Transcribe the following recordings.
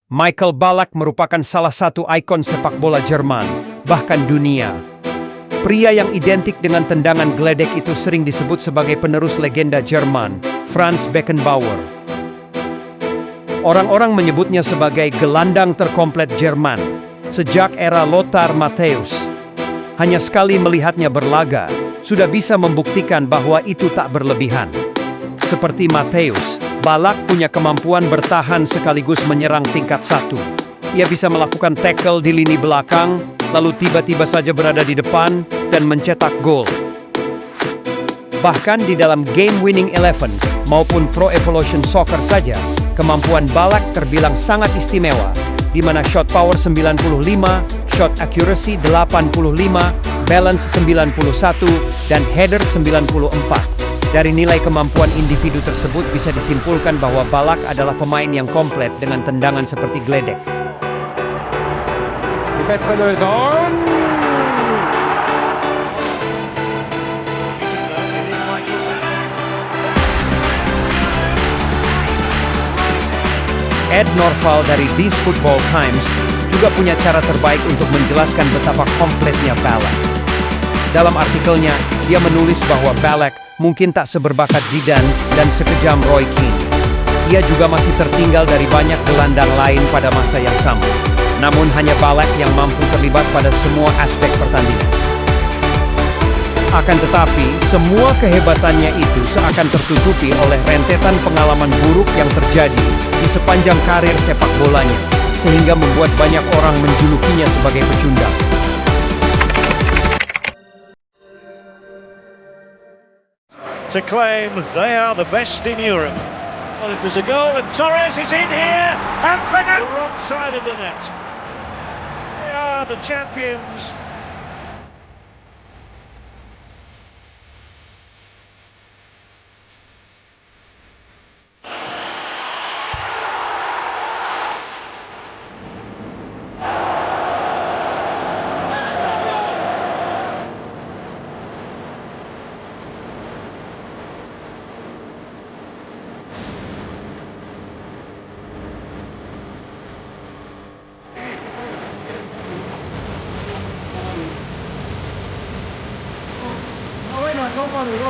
Michael Ballack merupakan salah satu ikon sepak bola Jerman, bahkan dunia. Pria yang identik dengan tendangan geledek itu sering disebut sebagai penerus legenda Jerman, Franz Beckenbauer. Orang-orang menyebutnya sebagai gelandang terkomplit Jerman, sejak era Lothar Matthäus. Hanya sekali melihatnya berlaga, sudah bisa membuktikan bahwa itu tak berlebihan. Seperti Matthäus, Ballack punya kemampuan bertahan sekaligus menyerang tingkat 1. Ia bisa melakukan tackle di lini belakang, lalu tiba-tiba saja berada di depan dan mencetak gol. Bahkan di dalam Game Winning 11 maupun Pro Evolution Soccer saja, kemampuan Ballack terbilang sangat istimewa, di mana shot power 95, shot accuracy 85, balance 91, dan header 94. Dari nilai kemampuan individu tersebut bisa disimpulkan bahwa Ballack adalah pemain yang komplit dengan tendangan seperti geledek. Die bessere Lösung. Ed Norval dari These Football Times juga punya cara terbaik untuk menjelaskan betapa komplitnya Ballack. Dalam artikelnya, dia menulis bahwa Ballack mungkin tak seberbakat Zidane dan sekejam Roy Keane. Ia juga masih tertinggal dari banyak gelandang lain pada masa yang sama. Namun hanya Ballack yang mampu terlibat pada semua aspek pertandingan. Akan tetapi, semua kehebatannya itu seakan tertutupi oleh rentetan pengalaman buruk yang terjadi di sepanjang karir sepak bolanya, sehingga membuat banyak orang menjulukinya sebagai pecundang. To claim they are the best in Europe. Well, it was a goal, and Torres is in here, and Fernand the wrong side of the net. They are the champions.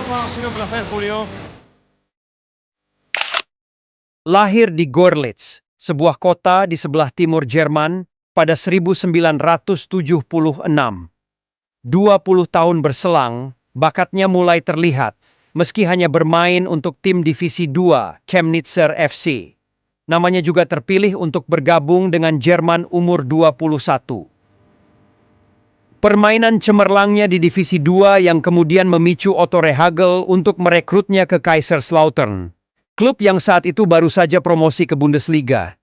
Ha sido un placer, Julio. Lahir di Gorlitz, sebuah kota di sebelah timur Jerman, pada 1976. 20 tahun berselang, bakatnya mulai terlihat, meski hanya bermain untuk tim Divisi 2, Chemnitzer FC. Namanya juga terpilih untuk bergabung dengan Jerman umur 21. Permainan cemerlangnya di Divisi 2 yang kemudian memicu Otto Rehhagel untuk merekrutnya ke Kaiserslautern, klub yang saat itu baru saja promosi ke Bundesliga.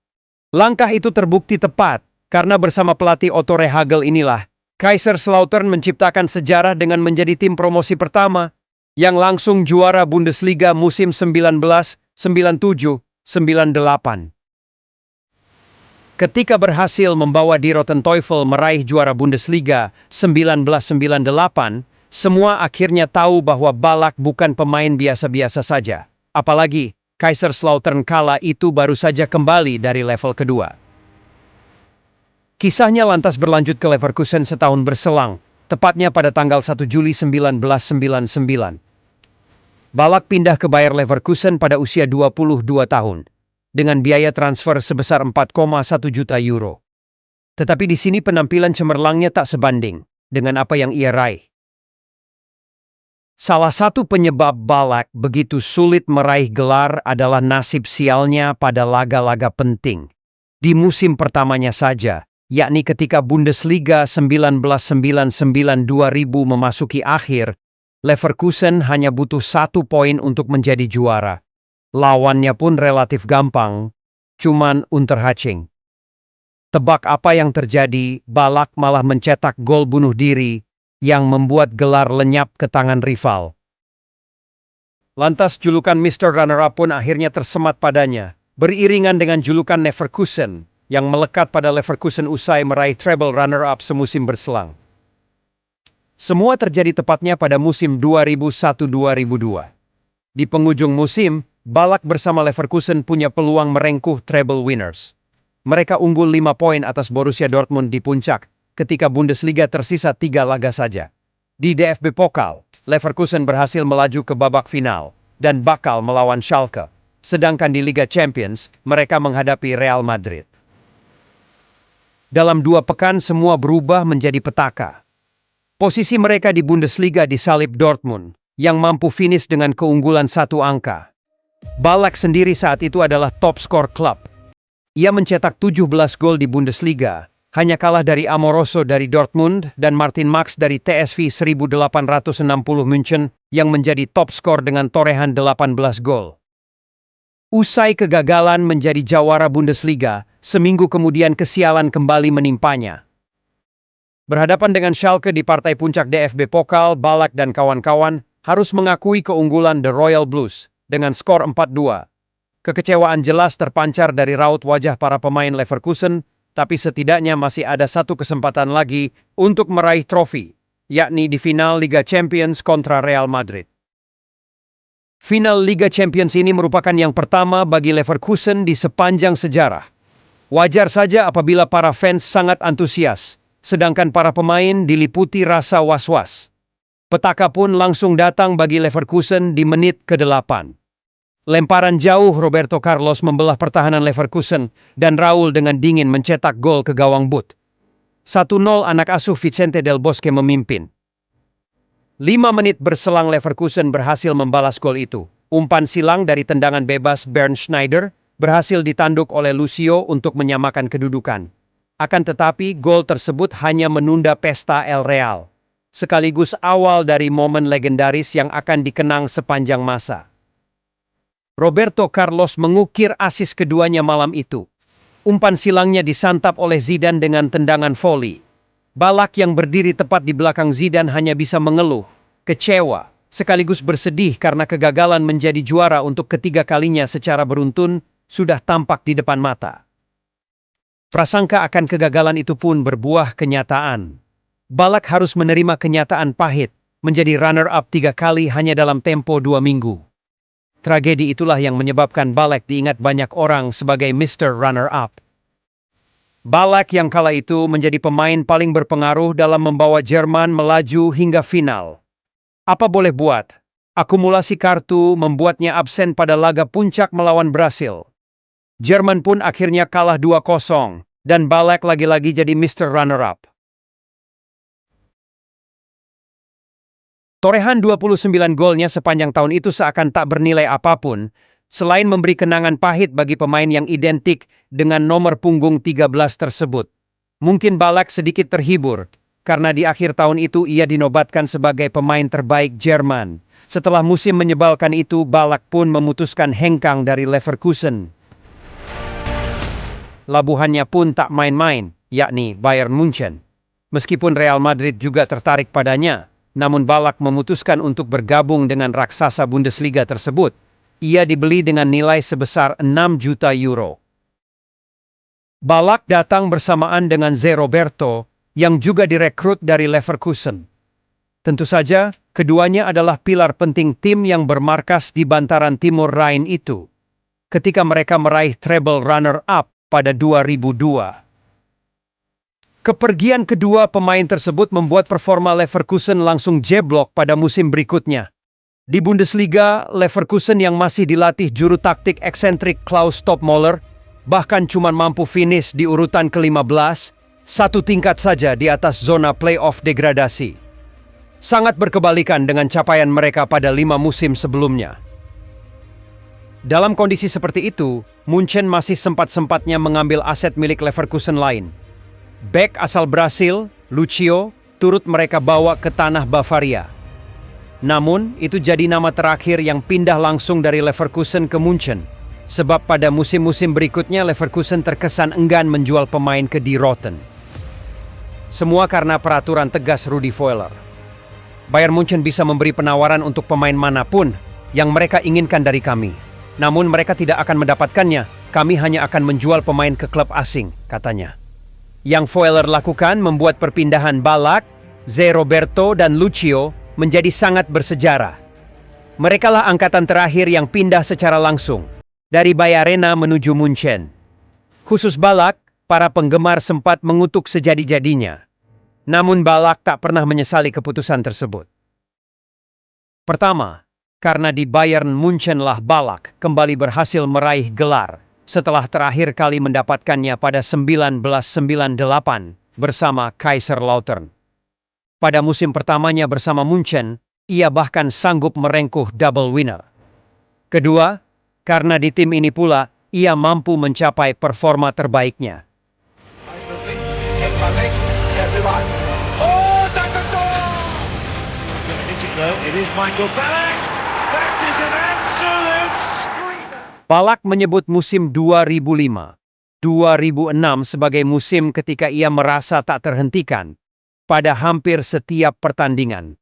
Langkah itu terbukti tepat, karena bersama pelatih Otto Rehhagel inilah, Kaiserslautern menciptakan sejarah dengan menjadi tim promosi pertama yang langsung juara Bundesliga musim 1997-98. Ketika berhasil membawa Die Roten Teufel meraih juara Bundesliga 1998, semua akhirnya tahu bahwa Ballack bukan pemain biasa-biasa saja. Apalagi, Kaiserslautern kala itu baru saja kembali dari level kedua. Kisahnya lantas berlanjut ke Leverkusen setahun berselang, tepatnya pada tanggal 1 Juli 1999. Ballack pindah ke Bayer Leverkusen pada usia 22 tahun, dengan biaya transfer sebesar 4,1 juta euro. Tetapi di sini penampilan cemerlangnya tak sebanding dengan apa yang ia raih. Salah satu penyebab Ballack begitu sulit meraih gelar adalah nasib sialnya pada laga-laga penting. Di musim pertamanya saja, yakni ketika Bundesliga 1999-2000 memasuki akhir, Leverkusen hanya butuh 1 poin untuk menjadi juara. Lawannya pun relatif gampang, cuman Unterhaching. Tebak apa yang terjadi, Ballack malah mencetak gol bunuh diri yang membuat gelar lenyap ke tangan rival. Lantas julukan Mr. Runner-Up pun akhirnya tersemat padanya, beriringan dengan julukan Neverkusen yang melekat pada Leverkusen usai meraih treble runner-up semusim berselang. Semua terjadi tepatnya pada musim 2001-2002. Di penghujung musim, Ballack bersama Leverkusen punya peluang merengkuh treble winners. Mereka unggul 5 poin atas Borussia Dortmund di puncak, ketika Bundesliga tersisa 3 laga saja. Di DFB Pokal, Leverkusen berhasil melaju ke babak final, dan bakal melawan Schalke. Sedangkan di Liga Champions, mereka menghadapi Real Madrid. Dalam 2 pekan semua berubah menjadi petaka. Posisi mereka di Bundesliga disalip Dortmund, yang mampu finish dengan keunggulan 1 angka. Ballack sendiri saat itu adalah top skor klub. Ia mencetak 17 gol di Bundesliga, hanya kalah dari Amoroso dari Dortmund dan Martin Max dari TSV 1860 München yang menjadi top skor dengan torehan 18 gol. Usai kegagalan menjadi jawara Bundesliga, seminggu kemudian kesialan kembali menimpanya. Berhadapan dengan Schalke di partai puncak DFB Pokal, Ballack dan kawan-kawan harus mengakui keunggulan The Royal Blues dengan skor 4-2. Kekecewaan jelas terpancar dari raut wajah para pemain Leverkusen, tapi setidaknya masih ada 1 kesempatan lagi untuk meraih trofi, yakni di final Liga Champions kontra Real Madrid. Final Liga Champions ini merupakan yang pertama bagi Leverkusen di sepanjang sejarah. Wajar saja apabila para fans sangat antusias, sedangkan para pemain diliputi rasa was-was. Petaka pun langsung datang bagi Leverkusen di menit ke-8. Lemparan jauh Roberto Carlos membelah pertahanan Leverkusen dan Raul dengan dingin mencetak gol ke gawang but. 1-0 anak asuh Vicente Del Bosque memimpin. 5 menit berselang Leverkusen berhasil membalas gol itu. Umpan silang dari tendangan bebas Bernd Schneider berhasil ditanduk oleh Lucio untuk menyamakan kedudukan. Akan tetapi gol tersebut hanya menunda pesta El Real, sekaligus awal dari momen legendaris yang akan dikenang sepanjang masa. Roberto Carlos mengukir asis keduanya malam itu. Umpan silangnya disantap oleh Zidane dengan tendangan voli. Ballack yang berdiri tepat di belakang Zidane hanya bisa mengeluh, kecewa, sekaligus bersedih karena kegagalan menjadi juara untuk ketiga kalinya secara beruntun sudah tampak di depan mata. Prasangka akan kegagalan itu pun berbuah kenyataan. Ballack harus menerima kenyataan pahit, menjadi runner-up 3 kali hanya dalam tempo 2 minggu. Tragedi itulah yang menyebabkan Ballack diingat banyak orang sebagai Mr. Runner-up. Ballack yang kala itu menjadi pemain paling berpengaruh dalam membawa Jerman melaju hingga final. Apa boleh buat, akumulasi kartu membuatnya absen pada laga puncak melawan Brasil. Jerman pun akhirnya kalah 2-0, dan Ballack lagi-lagi jadi Mr. Runner-up. Torehan 29 golnya sepanjang tahun itu seakan tak bernilai apapun, selain memberi kenangan pahit bagi pemain yang identik dengan nomor punggung 13 tersebut. Mungkin Ballack sedikit terhibur, karena di akhir tahun itu ia dinobatkan sebagai pemain terbaik Jerman. Setelah musim menyebalkan itu, Ballack pun memutuskan hengkang dari Leverkusen. Labuhannya pun tak main-main, yakni Bayern München. Meskipun Real Madrid juga tertarik padanya, namun Ballack memutuskan untuk bergabung dengan raksasa Bundesliga tersebut. Ia dibeli dengan nilai sebesar 6 juta euro. Ballack datang bersamaan dengan Zé Roberto, yang juga direkrut dari Leverkusen. Tentu saja, keduanya adalah pilar penting tim yang bermarkas di bantaran timur Rhine itu, ketika mereka meraih treble runner-up pada 2002. Kepergian kedua pemain tersebut membuat performa Leverkusen langsung jeblok pada musim berikutnya. Di Bundesliga, Leverkusen yang masih dilatih juru taktik eksentrik Klaus Toppmöller bahkan cuma mampu finish di urutan ke-15, 1 tingkat saja di atas zona playoff degradasi. Sangat berkebalikan dengan capaian mereka pada 5 musim sebelumnya. Dalam kondisi seperti itu, München masih sempat-sempatnya mengambil aset milik Leverkusen lain. Bek asal Brasil, Lucio, turut mereka bawa ke tanah Bavaria. Namun, itu jadi nama terakhir yang pindah langsung dari Leverkusen ke München, sebab pada musim-musim berikutnya Leverkusen terkesan enggan menjual pemain ke Die Roten. Semua karena peraturan tegas Rudi Völler. Bayern München bisa memberi penawaran untuk pemain manapun yang mereka inginkan dari kami. Namun mereka tidak akan mendapatkannya, kami hanya akan menjual pemain ke klub asing, katanya. Yang Völler lakukan membuat perpindahan Ballack, Zé Roberto, dan Lucio menjadi sangat bersejarah. Merekalah angkatan terakhir yang pindah secara langsung dari Bayarena menuju München. Khusus Ballack, para penggemar sempat mengutuk sejadi-jadinya. Namun Ballack tak pernah menyesali keputusan tersebut. Pertama, karena di Bayern Munchenlah Ballack kembali berhasil meraih gelar setelah terakhir kali mendapatkannya pada 1998 bersama Kaiserslautern. Pada musim pertamanya bersama Munchen, ia bahkan sanggup merengkuh double winner. Kedua, karena di tim ini pula ia mampu mencapai performa terbaiknya. It is Michael Ballack. That is an absolute screamer. Ballack menyebut musim 2005-2006 sebagai musim ketika ia merasa tak terhentikan pada hampir setiap pertandingan.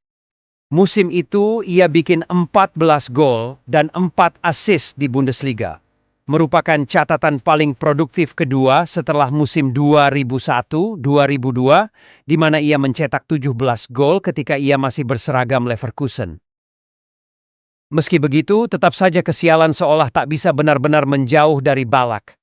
Musim itu ia bikin 14 gol dan 4 assist di Bundesliga. Merupakan catatan paling produktif kedua setelah musim 2001-2002, di mana ia mencetak 17 gol ketika ia masih berseragam Leverkusen. Meski begitu, tetap saja kesialan seolah tak bisa benar-benar menjauh dari Ballack.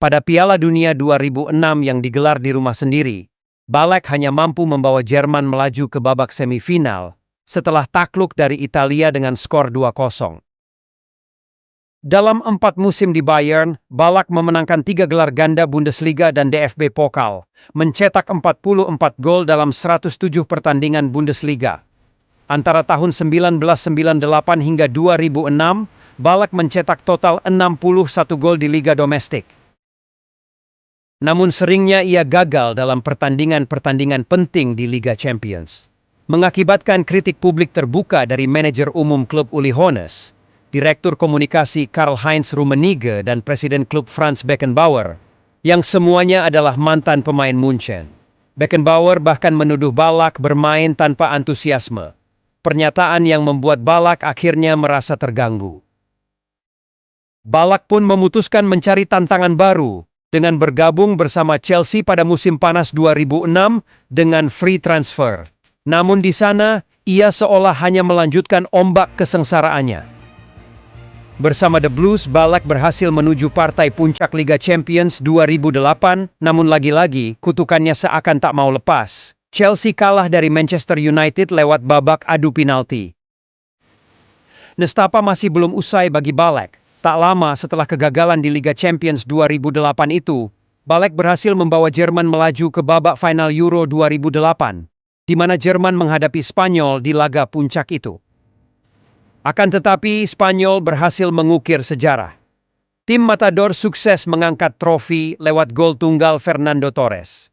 Pada Piala Dunia 2006 yang digelar di rumah sendiri, Ballack hanya mampu membawa Jerman melaju ke babak semifinal setelah takluk dari Italia dengan skor 2-0. Dalam 4 musim di Bayern, Ballack memenangkan 3 gelar ganda Bundesliga dan DFB Pokal, mencetak 44 gol dalam 107 pertandingan Bundesliga. Antara tahun 1998 hingga 2006, Ballack mencetak total 61 gol di liga domestik. Namun seringnya ia gagal dalam pertandingan-pertandingan penting di Liga Champions, mengakibatkan kritik publik terbuka dari manajer umum klub Uli Hoeneß, Direktur Komunikasi Karl-Heinz Rummenigge, dan Presiden klub Franz Beckenbauer, yang semuanya adalah mantan pemain Munchen. Beckenbauer bahkan menuduh Ballack bermain tanpa antusiasme, pernyataan yang membuat Ballack akhirnya merasa terganggu. Ballack pun memutuskan mencari tantangan baru dengan bergabung bersama Chelsea pada musim panas 2006 dengan free transfer. Namun di sana, ia seolah hanya melanjutkan ombak kesengsaraannya. Bersama The Blues, Ballack berhasil menuju partai puncak Liga Champions 2008, namun lagi-lagi kutukannya seakan tak mau lepas. Chelsea kalah dari Manchester United lewat babak adu penalti. Nestapa masih belum usai bagi Ballack. Tak lama setelah kegagalan di Liga Champions 2008 itu, Ballack berhasil membawa Jerman melaju ke babak final Euro 2008, di mana Jerman menghadapi Spanyol di laga puncak itu. Akan tetapi, Spanyol berhasil mengukir sejarah. Tim Matador sukses mengangkat trofi lewat gol tunggal Fernando Torres.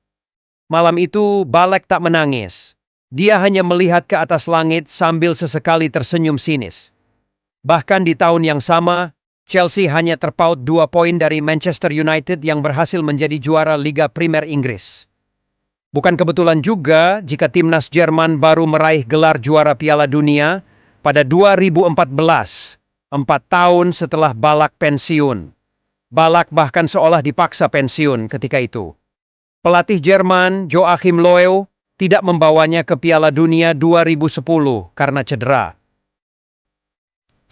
Malam itu, Ballack tak menangis. Dia hanya melihat ke atas langit sambil sesekali tersenyum sinis. Bahkan di tahun yang sama, Chelsea hanya terpaut 2 poin dari Manchester United yang berhasil menjadi juara Liga Primer Inggris. Bukan kebetulan juga jika timnas Jerman baru meraih gelar juara Piala Dunia pada 2014, 4 tahun setelah Ballack pensiun. Ballack bahkan seolah dipaksa pensiun ketika itu. Pelatih Jerman, Joachim Löw, tidak membawanya ke Piala Dunia 2010 karena cedera.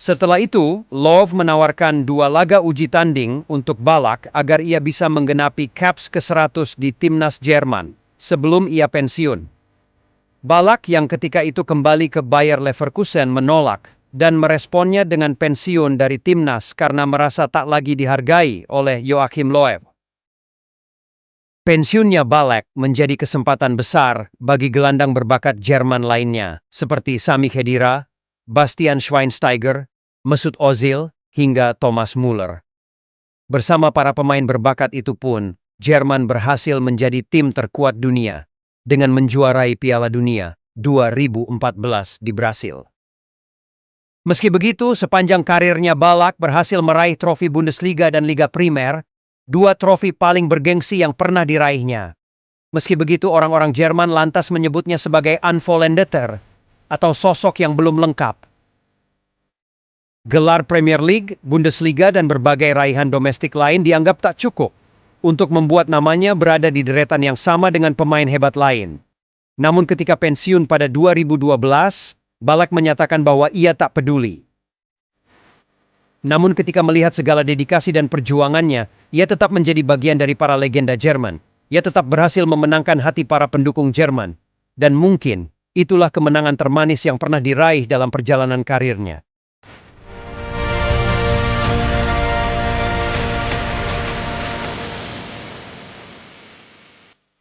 Setelah itu, Löw menawarkan 2 laga uji tanding untuk Ballack agar ia bisa menggenapi caps ke-100 di timnas Jerman sebelum ia pensiun. Ballack yang ketika itu kembali ke Bayer Leverkusen menolak dan meresponnya dengan pensiun dari timnas karena merasa tak lagi dihargai oleh Joachim Löw. Pensiunnya Ballack menjadi kesempatan besar bagi gelandang berbakat Jerman lainnya seperti Sami Khedira, Bastian Schweinsteiger, Mesut Ozil, hingga Thomas Müller. Bersama para pemain berbakat itu pun, Jerman berhasil menjadi tim terkuat dunia dengan menjuarai Piala Dunia 2014 di Brasil. Meski begitu, sepanjang karirnya Ballack berhasil meraih trofi Bundesliga dan Liga Primer, 2 trofi paling bergengsi yang pernah diraihnya. Meski begitu, orang-orang Jerman lantas menyebutnya sebagai Unvollendeter atau sosok yang belum lengkap. Gelar Premier League, Bundesliga, dan berbagai raihan domestik lain dianggap tak cukup untuk membuat namanya berada di deretan yang sama dengan pemain hebat lain. Namun ketika pensiun pada 2012, Ballack menyatakan bahwa ia tak peduli. Namun ketika melihat segala dedikasi dan perjuangannya, ia tetap menjadi bagian dari para legenda Jerman. Ia tetap berhasil memenangkan hati para pendukung Jerman. Dan mungkin, itulah kemenangan termanis yang pernah diraih dalam perjalanan karirnya.